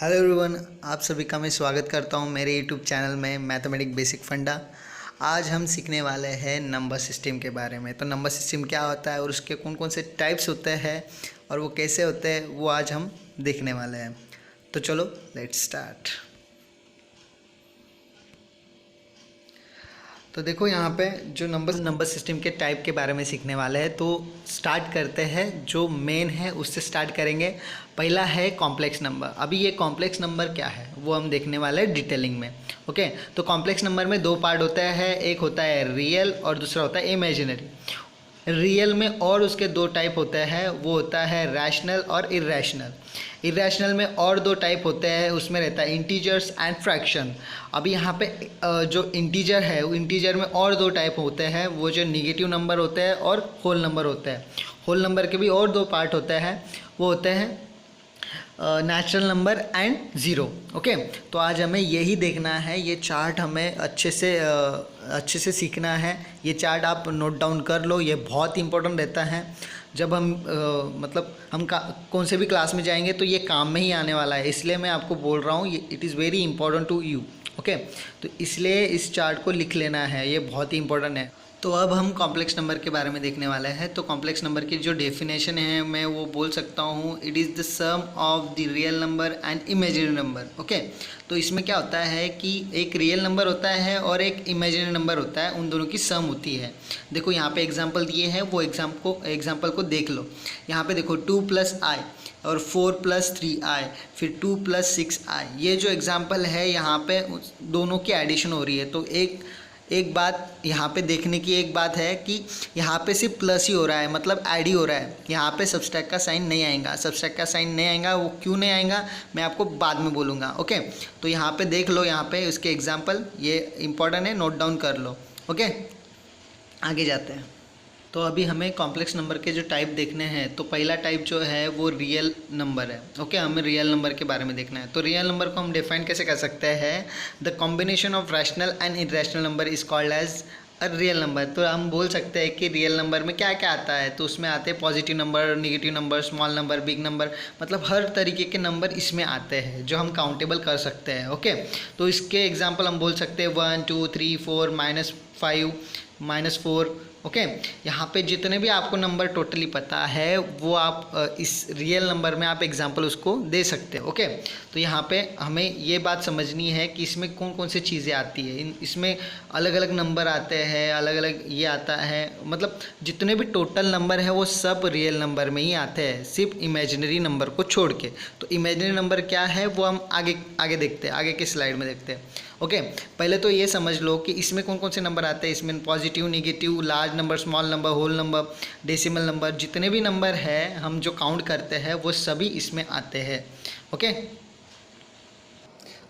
Hello everyone, आप सभी का मैं स्वागत करता हूं मेरे यूट्यूब चैनल में मैथमेटिक बेसिक फंडा। आज हम सीखने वाले हैं नंबर सिस्टम के बारे में। तो नंबर सिस्टम क्या होता है और उसके कौन कौन से टाइप्स होते हैं और वो कैसे होते हैं वो आज हम देखने वाले हैं। तो चलो लेट्स स्टार्ट। तो देखो यहाँ पे जो नंबर सिस्टम के टाइप के बारे में सीखने वाले हैं। तो स्टार्ट करते हैं, जो मेन है उससे स्टार्ट करेंगे। पहला है कॉम्प्लेक्स नंबर। अभी ये कॉम्प्लेक्स नंबर क्या है वो हम देखने वाले हैं डिटेलिंग में। ओके, तो कॉम्प्लेक्स नंबर में दो पार्ट होता है, एक होता है रियल और दूसरा होता है इमेजिनरी। रियल में और उसके दो टाइप होते हैं, वो होता है रैशनल और इरेशनल। इरेशनल में और दो टाइप होते हैं, उसमें रहता है इंटीजर्स एंड फ्रैक्शन। अभी यहाँ पे जो इंटीजर है, वो इंटीजर में और दो टाइप होते हैं, वो जो निगेटिव नंबर होते हैं और होल नंबर होते हैं। होल नंबर के भी और दो पार्ट होते हैं, वो होते हैं natural number and zero. Okay, तो आज हमें यही देखना है। ये चार्ट हमें अच्छे से सीखना है। ये चार्ट आप नोट डाउन कर लो, ये बहुत इंपॉर्टेंट रहता है। जब हम कौन से भी क्लास में जाएंगे तो ये काम में ही आने वाला है, इसलिए मैं आपको बोल रहा हूँ, ये it is very important to you. Okay, तो इसलिए इस चार्ट को लिख लेना है, ये बहुत ही इंपॉर्टेंट है। तो अब हम कॉम्प्लेक्स नंबर के बारे में देखने वाले हैं। तो कॉम्प्लेक्स नंबर की जो डेफिनेशन है मैं वो बोल सकता हूँ, it is the sum of the real number and imaginary number. Okay, तो इसमें क्या होता है कि एक रियल नंबर होता है और एक इमेजिनरी नंबर होता है, उन दोनों की सम होती है। देखो यहाँ पे एग्जांपल दिए हैं, वो एग्जांपल को देख लो। यहाँ पे देखो 2 + i और 4 + 3i, फिर 2 + 6i। ये जो एग्जाम्पल है यहाँ पे दोनों की एडिशन हो रही है। तो एक बात यहाँ पे देखने की एक बात है कि यहाँ पे सिर्फ प्लस ही हो रहा है, मतलब ऐड ही हो रहा है। यहाँ पे सब्सट्रैक्ट का साइन नहीं आएगा। सब्सट्रैक्ट का साइन नहीं आएगा, वो क्यों नहीं आएगा मैं आपको बाद में बोलूँगा। ओके, तो यहाँ पे देख लो, यहाँ पे उसके एग्जांपल ये इंपॉर्टेंट है, नोट डाउन कर लो। ओके, आगे जाते हैं। तो अभी हमें कॉम्प्लेक्स नंबर के जो टाइप देखने हैं। तो पहला टाइप जो है वो रियल नंबर है। ओके, हमें रियल नंबर के बारे में देखना है। तो रियल नंबर को हम डिफाइन कैसे कर सकते हैं? The combination of rational and irrational number is called as a real number. तो हम बोल सकते हैं कि रियल नंबर में क्या क्या आता है। तो उसमें आते हैं positive number, negative number, small number, big number, मतलब हर तरीके के नंबर इसमें आते हैं जो हम काउंटेबल कर सकते हैं। ओके, तो इसके एग्जाम्पल हम बोल सकते हैं 1 2 3 4 -5 -4। ओके, यहाँ पे जितने भी आपको नंबर टोटली पता है वो आप इस रियल नंबर में आप एग्जांपल उसको दे सकते हो। ओके, तो यहाँ पे हमें ये बात समझनी है कि इसमें कौन कौन सी चीज़ें आती है। इसमें अलग अलग नंबर आते हैं, अलग अलग ये आता है, मतलब जितने भी टोटल नंबर है वो सब रियल नंबर में ही आते हैं, सिर्फ इमेजिनरी नंबर को छोड़ के। तो इमेजिनरी नंबर क्या है वो हम आगे देखते हैं, आगे की स्लाइड में देखते हैं। ओके, पहले तो ये समझ लो कि इसमें कौन कौन से नंबर आते हैं। इसमें positive, negative, large number, small number, whole number, decimal number, जितने भी नंबर है हम जो काउंट करते हैं वो सभी इसमें आते हैं। ओके,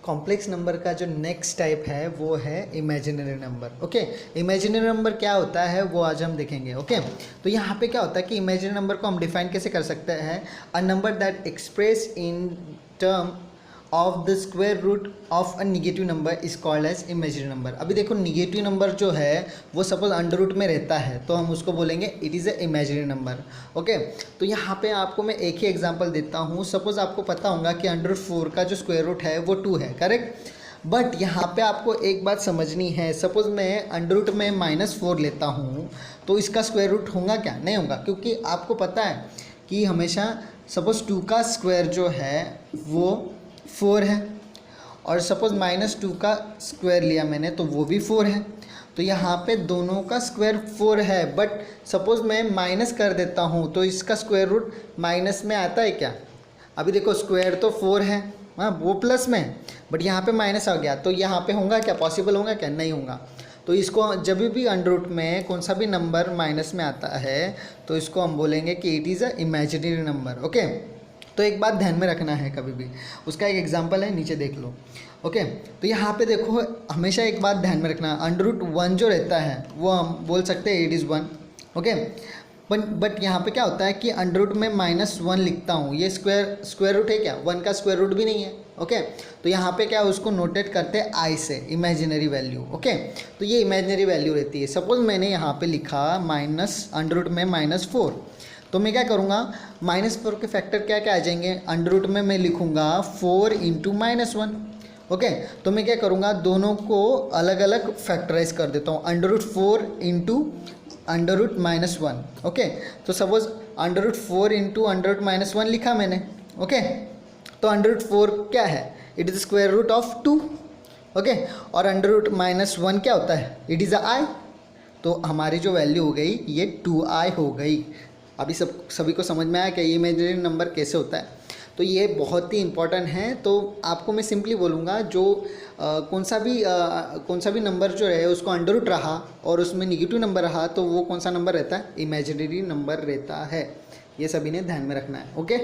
कॉम्प्लेक्स नंबर का जो नेक्स्ट टाइप है वो है imaginary number. Okay, imaginary number क्या होता है वो आज हम देखेंगे। ओके, तो यहाँ पे क्या होता है कि इमेजिनरी नंबर को हम डिफाइन कैसे कर सकते हैं? A number that express in term of the square root of a negative number is called as imaginary number. अभी देखो निगेटिव नंबर जो है वो सपोज अंडर रूट में रहता है, तो हम उसको बोलेंगे it is a imaginary number. Okay, तो यहाँ पे आपको मैं एक ही एग्जांपल देता हूँ। सपोज आपको पता होगा कि अंडर रूट 4 का जो स्क्वायर रूट है वो 2 है, करेक्ट। बट यहाँ पे आपको एक बात समझनी है। सपोज मैं अंडर रूट में -4 लेता हूँ तो इसका स्क्वायर रूट होगा क्या? नहीं होगा, क्योंकि आपको पता है कि हमेशा सपोज 2 का स्क्वायर जो है वो 4 है, और सपोज -2 का स्क्वायर लिया मैंने तो वो भी 4 है। तो यहाँ पे दोनों का स्क्वायर 4 है, बट सपोज मैं माइनस कर देता हूँ तो इसका स्क्वायर रूट माइनस में आता है क्या? अभी देखो स्क्वायर तो 4 है, हाँ वो प्लस में, बट यहाँ पे माइनस आ गया, तो यहाँ पे होगा क्या? पॉसिबल होगा क्या? नहीं होगा। तो इसको जब भी अंडर रूट में कौन सा भी नंबर माइनस में आता है तो इसको हम बोलेंगे कि it is a imaginary number. Okay, तो एक बात ध्यान में रखना है कभी भी। उसका एक एग्जांपल है, नीचे देख लो। ओके, तो यहाँ पे देखो हमेशा एक बात ध्यान में रखना, अंडर रूट 1 जो रहता है वो हम बोल सकते हैं इट इज़ 1। ओके, बट यहाँ पे क्या होता है कि अंडर रूट में -1 लिखता हूँ, ये स्क्वायर रूट है क्या? 1 का स्क्वायर रूट भी नहीं है। ओके, तो यहाँ पे क्या उसको नोटेट करते हैं आई से, इमेजिनरी वैल्यू। ओके, तो ये इमेजिनरी वैल्यू रहती है। सपोज मैंने यहाँ पे लिखा अंडर रूट में -4, तो मैं क्या करूँगा, -4 के फैक्टर क्या क्या आ जाएंगे, अंडर रूट में मैं लिखूँगा 4 इंटू -1। ओके, तो मैं क्या करूँगा, दोनों को अलग अलग फैक्टराइज कर देता हूँ, √4 इंटू √-1। ओके, तो सपोज √4 इंटू √-1 लिखा मैंने। ओके, तो √4 क्या है, it is square root of 2। Okay, और √-1 क्या होता है, इट इज़ आई। तो हमारी जो वैल्यू हो गई ये 2i हो गई। अभी सभी को समझ में आया कि ये इमेजिनरी नंबर कैसे होता है। तो ये बहुत ही इम्पॉर्टेंट है। तो आपको मैं सिंपली बोलूँगा, जो कौन सा भी नंबर जो है उसको अंडर रूट रहा और उसमें निगेटिव नंबर रहा तो वो कौन सा नंबर रहता है, इमेजिनरी नंबर रहता है। ये सभी ने ध्यान में रखना है। ओके,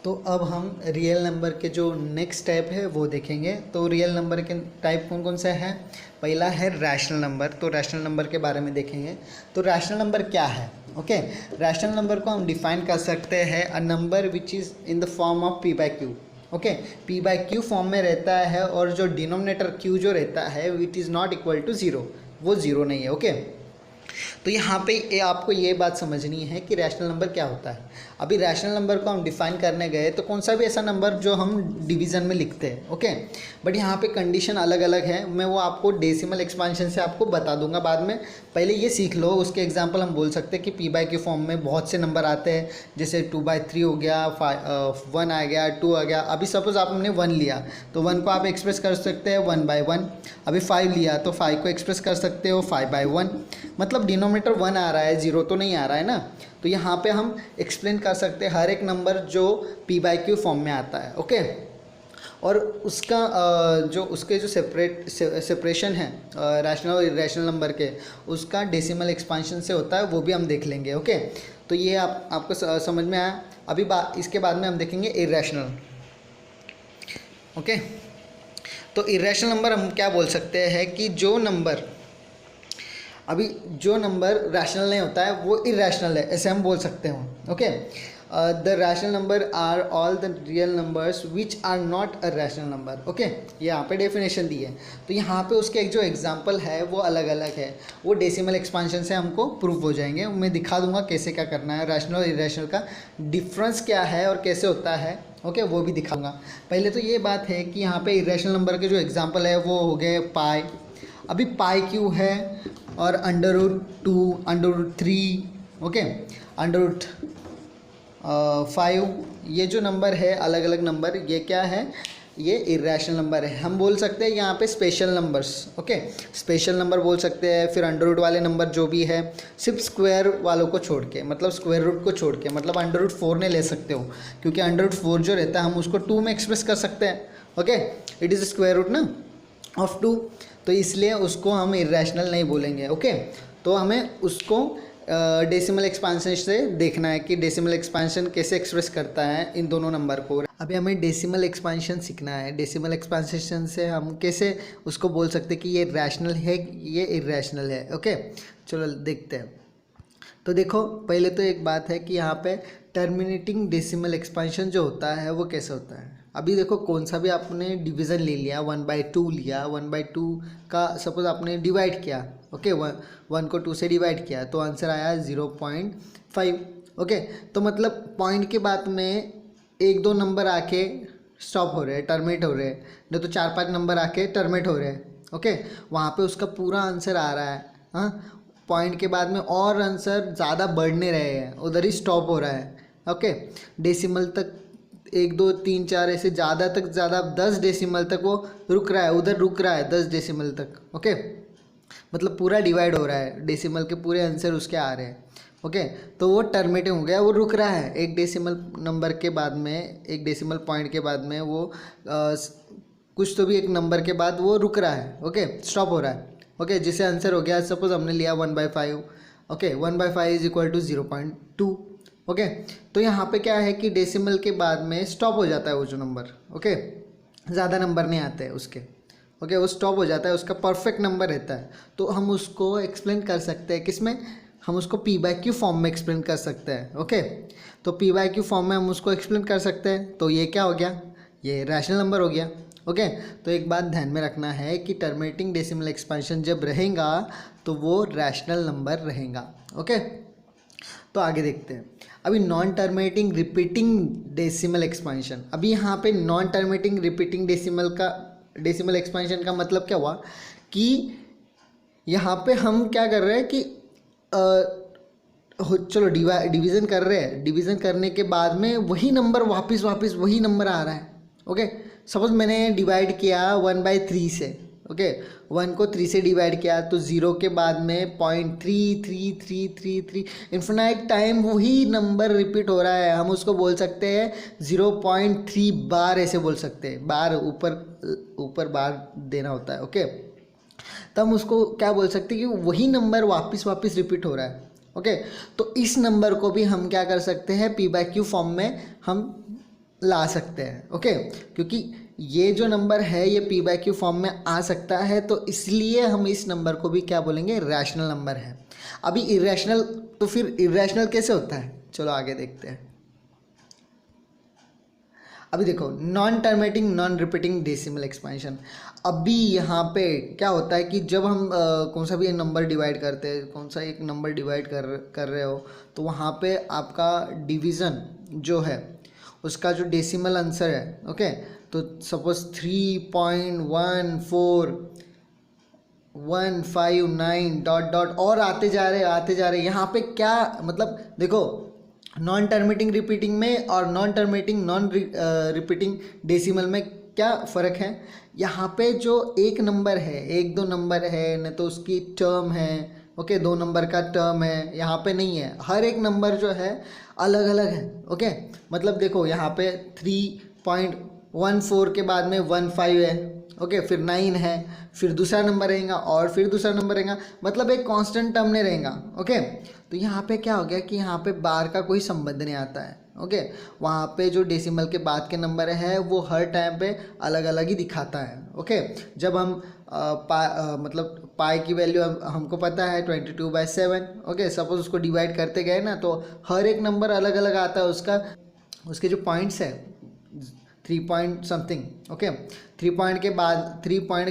तो अब हम रियल नंबर के जो नेक्स्ट टाइप है वो देखेंगे। तो रियल नंबर के टाइप कौन कौन से हैं। पहला है रैशनल नंबर। तो रैशनल नंबर के बारे में देखेंगे। तो रैशनल नंबर क्या है। ओके, रैशनल नंबर को हम डिफाइन कर सकते हैं, a number which is in the form of p/q। Okay, p/q form में रहता है और जो डिनोमिनेटर q जो रहता है which is not equal to 0, वो 0 नहीं है। ओके, तो यहाँ पे आपको ये बात समझनी है कि रैशनल नंबर क्या होता है। अभी रैशनल नंबर को हम डिफाइन करने गए तो कौन सा भी ऐसा नंबर जो हम डिवीज़न में लिखते हैं। ओके, बट यहाँ पे कंडीशन अलग अलग है। मैं वो आपको डेसिमल एक्सपांशन से आपको बता दूंगा बाद में। पहले ये सीख लो, उसके एग्जांपल हम बोल सकते हैं कि p/q फॉर्म में बहुत से नंबर आते हैं, जैसे 2/3 हो गया, 1 आ गया, 2 आ गया। अभी सपोज आपने 1 लिया तो 1 को आप एक्सप्रेस कर सकते हैं 1/1। अभी 5 लिया तो 5 को एक्सप्रेस कर सकते हो 5/1। मतलब डिनोमिनेटर 1 आ रहा है, 0 तो नहीं आ रहा है ना। तो यहाँ पे हम एक्सप्लेन कर सकते हैं हर एक नंबर जो p/q फॉर्म में आता है। ओके, और उसका जो उसके जो सेपरेशन है रैशनल और इरेशनल नंबर के, उसका डेसिमल एक्सपांशन से होता है, वो भी हम देख लेंगे। ओके, तो ये आपको समझ में आया। अभी इसके बाद में हम देखेंगे इरेशनल। ओके, तो इरेशनल नंबर हम क्या बोल सकते हैं कि जो नंबर रैशनल नहीं होता है वो इरेशनल है, ऐसे हम बोल सकते हैं। Okay, the rational number are all the real numbers which are not a rational number. Okay, ये यहाँ पे डेफिनेशन दी है। तो यहाँ पे उसके एक जो एग्जांपल है वो अलग अलग है, वो डेसिमल एक्सपांशन से हमको प्रूफ हो जाएंगे। मैं दिखा दूंगा कैसे क्या करना है, रैशनल और इरेशनल का डिफरेंस क्या है और कैसे होता है। ओके, वो भी दिखाऊंगा। पहले तो ये बात है कि यहाँ पे इरेशनल नंबर के जो एग्जाम्पल है वो हो गए पाई। अभी p/q है और √2, √3, ओके, √5, ये जो नंबर है अलग अलग नंबर, ये क्या है, ये इरेशनल नंबर है। हम बोल सकते हैं यहाँ पे special numbers. Okay, special number बोल सकते हैं। फिर अंडर रूट वाले नंबर जो भी है, सिर्फ स्क्वायर वालों को छोड़ के, मतलब स्क्वायर रूट को छोड़ के, मतलब √4 ने ले सकते हो, क्योंकि √4 जो रहता है हम उसको 2 में एक्सप्रेस कर सकते हैं। Okay, it is square root ना ऑफ 2, तो इसलिए उसको हम इरेशनल नहीं बोलेंगे। ओके, तो हमें उसको डेसिमल एक्सपांशन से देखना है कि डेसिमल एक्सपांशन कैसे एक्सप्रेस करता है इन दोनों नंबर को। अभी हमें डेसिमल एक्सपांशन सीखना है। डेसिमल एक्सपांशन से हम कैसे उसको बोल सकते हैं कि ये रैशनल है, ये इरेशनल है। ओके, चलो देखते हैं। तो देखो, पहले तो एक बात है कि यहाँ पे टर्मिनेटिंग डेसिमल एक्सपांशन जो होता है वो कैसे होता है। अभी देखो, कौन सा भी आपने डिवीज़न ले लिया, 1/2 लिया, 1/2 का सपोज आपने डिवाइड किया। ओके, 1 को 2 से डिवाइड किया तो आंसर आया 0.5। ओके, तो मतलब पॉइंट के बाद में 1-2 नंबर आके स्टॉप हो रहे हैं, टर्मिनेट हो रहे हैं, नहीं तो 4-5 नंबर आके टर्मिनेट हो रहे हैं। ओके, वहाँ पे उसका पूरा आंसर आ रहा है। हाँ, पॉइंट के बाद में और आंसर ज़्यादा बढ़ नहीं रहे हैं, उधर ही स्टॉप हो रहा है। ओके, डेसिमल तक 1, 2, 3, 4 ऐसे ज़्यादा तक ज़्यादा 10 डेसिमल तक वो रुक रहा है, उधर रुक रहा है 10 डेसिमल तक। ओके, मतलब पूरा डिवाइड हो रहा है, डेसिमल के पूरे आंसर उसके आ रहे हैं। ओके, तो वो टर्मिनेटिव हो गया, वो रुक रहा है एक डेसिमल नंबर के बाद में, एक डेसिमल पॉइंट के बाद में वो कुछ तो भी एक नंबर के बाद वो रुक रहा है। ओके, स्टॉप हो रहा है। ओके, जिससे आंसर हो गया, सपोज हमने लिया 1/5। Okay, 1/5 is equal to 0.2। Okay, तो यहाँ पे क्या है कि डेसिमल के बाद में स्टॉप हो जाता है वो जो नंबर। ओके, ज़्यादा नंबर नहीं आते हैं उसके। ओके, वो स्टॉप हो जाता है, उसका परफेक्ट नंबर रहता है। तो हम उसको एक्सप्लेन कर सकते हैं किसमें, हम उसको p/q फॉर्म में एक्सप्लेन कर सकते हैं। ओके, तो p/q फॉर्म में हम उसको एक्सप्लेन कर सकते हैं। तो ये क्या हो गया, ये रैशनल नंबर हो गया। ओके, तो एक बात ध्यान में रखना है कि टर्मिनेटिंग डेसिमल एक्सपेंशन जब रहेगा तो वो रैशनल नंबर रहेगा। ओके, तो आगे देखते हैं। अभी non terminating repeating decimal expansion, अभी यहाँ पे non terminating repeating decimal expansion का मतलब क्या हुआ कि यहाँ पे हम क्या कर रहे हैं कि चलो डिवीज़न कर रहे हैं, डिवीज़न करने के बाद में वही नंबर वापस वही नंबर आ रहा है। ओके, सपोज मैंने डिवाइड किया 1/3 से। ओके, 1 को 3 से डिवाइड किया तो 0 के बाद में 0.3333 इन्फिनाइट टाइम वही नंबर रिपीट हो रहा है। हम उसको बोल सकते हैं 0.3 बार, ऐसे बोल सकते हैं, बार ऊपर बार देना होता है। ओके, तो हम उसको क्या बोल सकते हैं कि वही नंबर वापस रिपीट हो रहा है। ओके, तो इस नंबर को भी हम क्या कर सकते हैं, P/Q फॉर्म में हम ला सकते हैं। ओके, क्योंकि ये जो नंबर है ये P/Q फॉर्म में आ सकता है, तो इसलिए हम इस नंबर को भी क्या बोलेंगे, रैशनल नंबर है। अभी इरेशनल, तो फिर इरेशनल कैसे होता है, चलो आगे देखते हैं। अभी देखो non terminating non repeating decimal expansion. अभी यहाँ पे क्या होता है कि जब हम कौन सा भी नंबर डिवाइड करते हैं, कौन सा एक नंबर डिवाइड कर रहे हो, तो वहाँ पे आपका डिवीज़न जो है उसका जो डेसिमल आंसर है, ओके, तो सपोज 3.14159 डॉट और आते जा रहे। यहाँ पे क्या मतलब देखो, नॉन टर्मिनेटिंग रिपीटिंग में और non terminating non repeating decimal में क्या फ़र्क है। यहाँ पे जो एक नंबर है, 1-2 नंबर है, न तो उसकी टर्म है। ओके, 2 नंबर का टर्म है, यहाँ पे नहीं है। हर एक नंबर जो है अलग अलग है। ओके, मतलब देखो यहाँ पे 3.14 के बाद में 15 है। ओके, फिर 9 है, फिर दूसरा नंबर रहेगा और फिर दूसरा नंबर रहेगा, मतलब एक कांस्टेंट टर्म नहीं रहेगा। ओके, तो यहाँ पे क्या हो गया कि यहाँ पे बार का कोई संबंध नहीं आता है। ओके, वहाँ पे जो डेसिमल के बाद के नंबर है वो हर टाइम पे अलग अलग ही दिखाता है। ओके, जब हम मतलब पाई की वैल्यू हमको पता है 22/7। ओके, सपोज उसको डिवाइड करते गए ना तो हर एक नंबर अलग अलग आता है, उसके जो पॉइंट्स है 3 पॉइंट समथिंग। ओके, 3 पॉइंट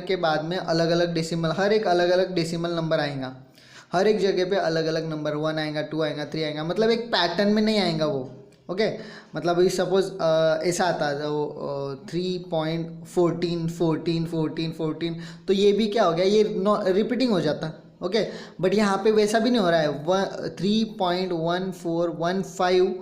के बाद में अलग अलग डेसिमल, हर एक अलग अलग डेसिमल नंबर आएगा। हर एक जगह पे अलग अलग नंबर, 1 आएगा, 2 आएगा, 3 आएगा, मतलब एक पैटर्न में नहीं आएगा वो। ओके, मतलब अभी सपोज ऐसा आता है 3.14, तो ये भी क्या हो गया, ये रिपीटिंग हो जाता। ओके, बट यहाँ पे वैसा भी नहीं हो रहा है। 3.1415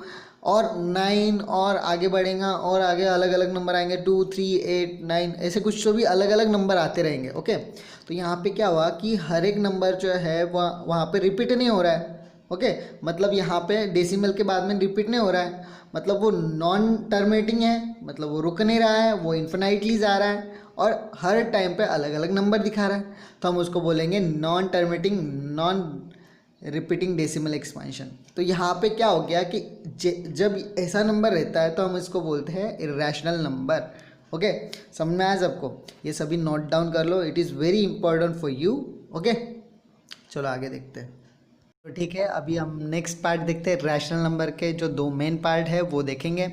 और 9 और आगे बढ़ेगा और आगे अलग अलग नंबर आएंगे, 2, 3, 8, 9, ऐसे कुछ तो भी अलग अलग नंबर आते रहेंगे। ओके, तो यहाँ पे क्या हुआ कि हर एक नंबर जो है वहाँ पे रिपीट नहीं हो रहा है। ओके, मतलब यहाँ पे डेसिमल के बाद में रिपीट नहीं हो रहा है, मतलब वो नॉन टर्मिनेटिंग है, मतलब वो रुक नहीं रहा है, वो इन्फिनाइटली जा रहा है और हर टाइम पे अलग अलग नंबर दिखा रहा है, तो हम उसको बोलेंगे non terminating non repeating decimal expansion. तो यहाँ पे क्या हो गया कि जब ऐसा नंबर रहता है तो हम इसको बोलते हैं इरेशनल नंबर। ओके, समझ में आया सबको, ये सभी नोट डाउन कर लो, it is very important for you. Okay, चलो आगे देखते हैं। तो ठीक है, अभी हम नेक्स्ट पार्ट देखते हैं। रैशनल नंबर के जो 2 मेन पार्ट है वो देखेंगे।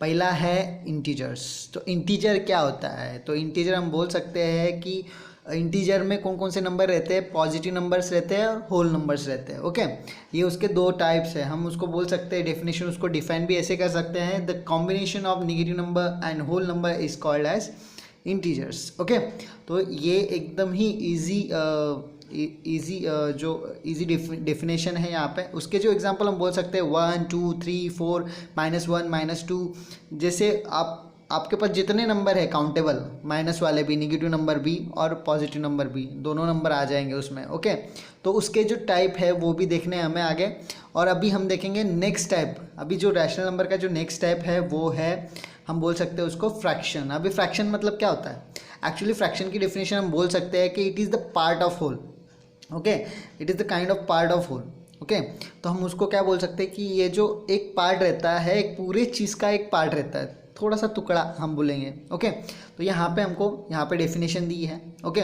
पहला है इंटीजर्स। तो इंटीजर क्या होता है, तो इंटीजर हम बोल सकते हैं कि इंटीजर में कौन कौन से नंबर रहते हैं, पॉजिटिव नंबर्स रहते हैं और होल नंबर्स रहते हैं। ओके, ये उसके 2 टाइप्स है। हम उसको बोल सकते हैं, डेफिनेशन उसको डिफाइन भी ऐसे कर सकते हैं, the combination of negative number and whole number is called as integers. Okay, तो ये एकदम ही इजी डेफिनेशन है यहाँ पे। उसके जो एग्जांपल हम बोल सकते हैं 1, 2, 3, 4, -1, -2, जैसे आपके पास जितने नंबर है काउंटेबल, माइनस वाले भी, नेगेटिव नंबर भी और पॉजिटिव नंबर भी, दोनों नंबर आ जाएंगे उसमें। ओके, तो उसके जो टाइप है वो भी देखने हैं हमें आगे। और अभी हम देखेंगे नेक्स्ट टाइप। अभी जो रैशनल नंबर का जो नेक्स्ट टाइप है वो है, हम बोल सकते हैं उसको फ्रैक्शन। अभी फ्रैक्शन मतलब क्या होता है, एक्चुअली फ्रैक्शन की डेफिनेशन हम बोल सकते हैं कि it is the part of whole. Okay, it is the kind of part of whole. Okay, तो हम उसको क्या बोल सकते हैं कि ये जो एक पार्ट रहता है, एक पूरे चीज़ का एक पार्ट रहता है, थोड़ा सा टुकड़ा हम बोलेंगे। ओके, तो यहाँ पे हमको यहाँ पे डेफिनेशन दी है। ओके,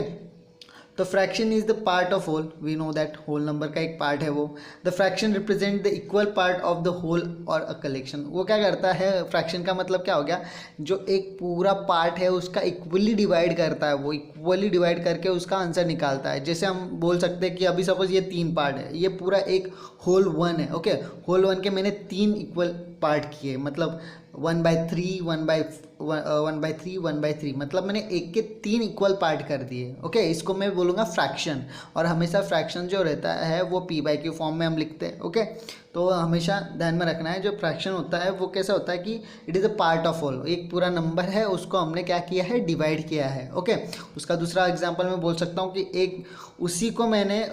तो fraction is the part of whole, we know that whole number का एक पार्ट है वो। The fraction represent the equal part of the whole और अ कलेक्शन। वो क्या करता है, फ्रैक्शन का मतलब क्या हो गया, जो एक पूरा पार्ट है उसका इक्वली डिवाइड करता है, वो इक्वली डिवाइड करके उसका आंसर निकालता है। जैसे हम बोल सकते हैं कि अभी सपोज ये 3 पार्ट है, ये पूरा एक होल 1 है, ओके। होल 1 के मैंने 3 इक्वल पार्ट किए, मतलब 1/3 1/3 1/3, मतलब मैंने एक के 3 इक्वल पार्ट कर दिए, ओके। इसको मैं बोलूँगा फ्रैक्शन। और हमेशा फ्रैक्शन जो रहता है वो p/q फॉर्म में हम लिखते हैं, ओके। तो हमेशा ध्यान में रखना है, जो फ्रैक्शन होता है वो कैसा होता है कि it is a part of whole, एक पूरा नंबर है उसको हमने क्या किया है, डिवाइड किया है, ओके। उसका दूसरा एग्जांपल मैं बोल सकता हूँ कि एक उसी को मैंने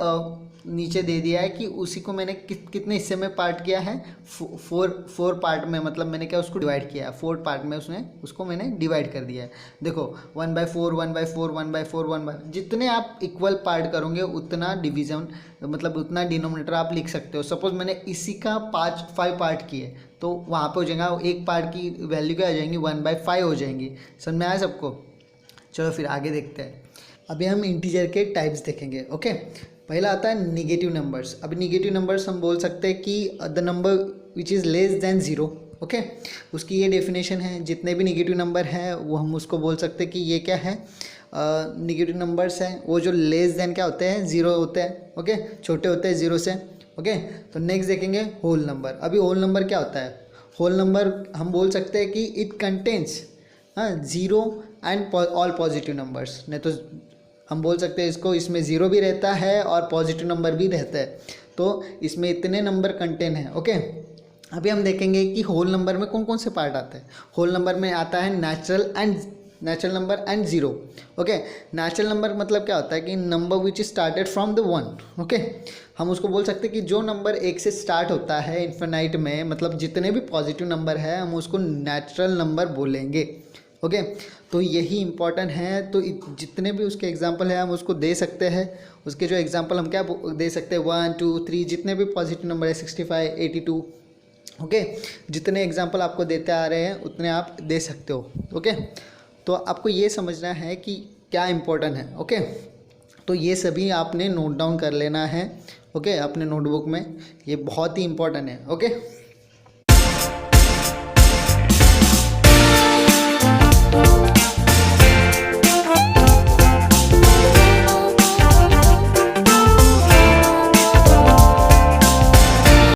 नीचे दे दिया है कि उसी को मैंने कितने हिस्से में पार्ट किया है, 4 पार्ट में, मतलब मैंने क्या उसको डिवाइड किया है 4 पार्ट में, उसको मैंने डिवाइड कर दिया है। देखो 1/4 1/4 1/4 1/, जितने आप इक्वल पार्ट करोगे उतना डिवीजन, मतलब उतना डिनोमिनेटर आप लिख सकते हो। सपोज मैंने इसी का 5 पार्ट किए तो वहाँ पे हो जाएगा, एक पार्ट की वैल्यू क्या हो जाएंगी, 1/5 हो जाएंगी। समझ में आया सबको? चलो फिर आगे देखते हैं। अभी हम इंटीजर के टाइप्स देखेंगे, ओके। पहला आता है निगेटिव नंबर्स। अभी निगेटिव नंबर्स हम बोल सकते हैं कि the number which is less than 0, okay. उसकी ये डेफिनेशन है, जितने भी निगेटिव नंबर हैं वो हम उसको बोल सकते हैं कि ये क्या है, निगेटिव नंबर्स हैं वो जो लेस देन क्या होते हैं, 0 होते हैं, ओके, छोटे होते हैं 0 से, ओके। तो नेक्स्ट देखेंगे होल नंबर। अभी होल नंबर क्या होता है, होल नंबर हम बोल सकते हैं कि it contains 0 and all positive numbers. नहीं तो हम बोल सकते हैं इसको, इसमें 0 भी रहता है और पॉजिटिव नंबर भी रहता है, तो इसमें इतने नंबर कंटेन है, ओके। अभी हम देखेंगे कि होल नंबर में कौन कौन से पार्ट आते हैं। होल नंबर में आता है natural number and 0, okay. Natural number मतलब क्या होता है कि number which started from the 1, okay. हम उसको बोल सकते हैं कि जो नंबर 1 से स्टार्ट होता है इन्फिनाइट में, मतलब जितने भी पॉजिटिव नंबर है हम उसको नेचुरल नंबर बोलेंगे, ओके। तो यही इम्पॉर्टेंट है। तो जितने भी उसके एग्जांपल है हम उसको दे सकते हैं। उसके जो एग्जांपल हम क्या दे सकते हैं, 1 2 3, जितने भी पॉजिटिव नंबर है 65 82, ओके। जितने एग्जांपल आपको देते आ रहे हैं उतने आप दे सकते हो, ओके। तो आपको ये समझना है कि क्या इम्पोर्टेंट है, ओके। तो ये सभी आपने नोट डाउन कर लेना है, ओके, अपने नोटबुक में। ये बहुत ही इम्पोर्टेंट है, ओके।